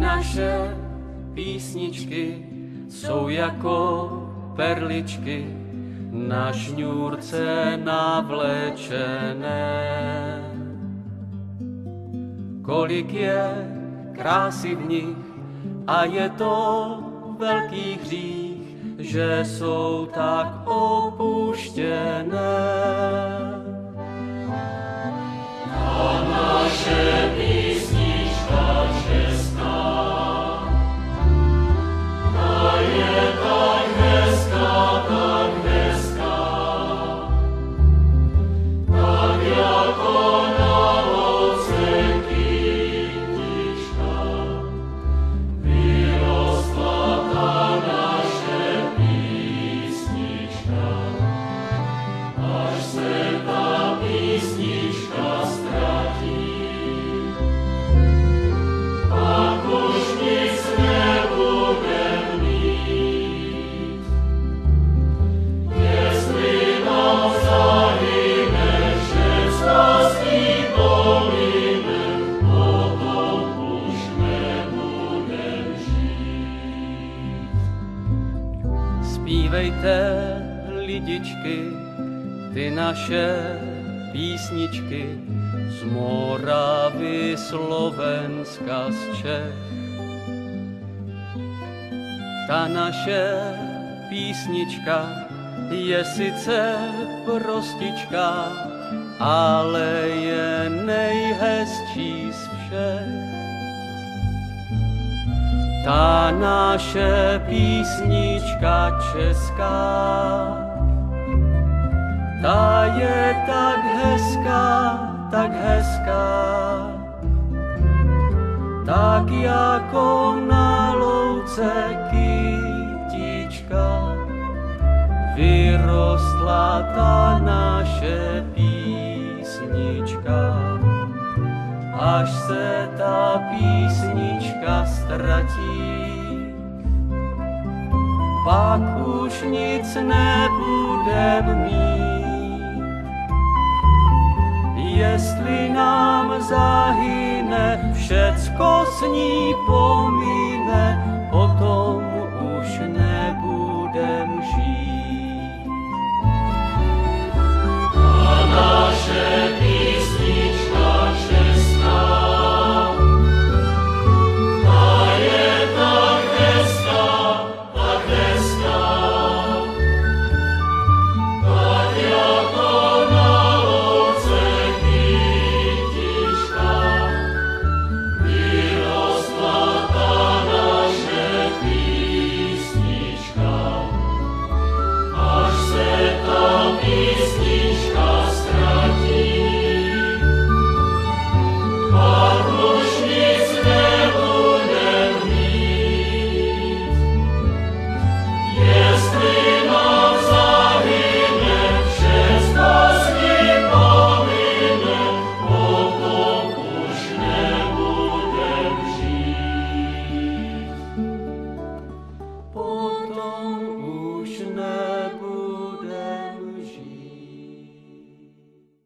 naše písničky jsou jako perličky na šňůrce navlečené. Kolik je krásy v nich a je to velký hřích, že jsou tak opuštěné. A naše písnička česká, ta je tak hezká, tak hezká, tak jako na louce kytička, vyrostla ta naše písnička, až se ta písnička ztratí. Pak už nic nebudem mít, jestli nám zahyne všecností pomine, potom už nebudem žít. Zpívejte, lidičky, ty naše písničky z Moravy, Slovenska, z Čech. Ta naše písnička je sice prostička, ale je nejhezčí z všech. Ta naše písnička česká, ta je tak hezká, tak hezká, tak jako na louce kytička, vyrostla ta naše písnička, až se ta písnička ztratí. Pak už nic nebudem mít, jestli nám zahyne všecko s ní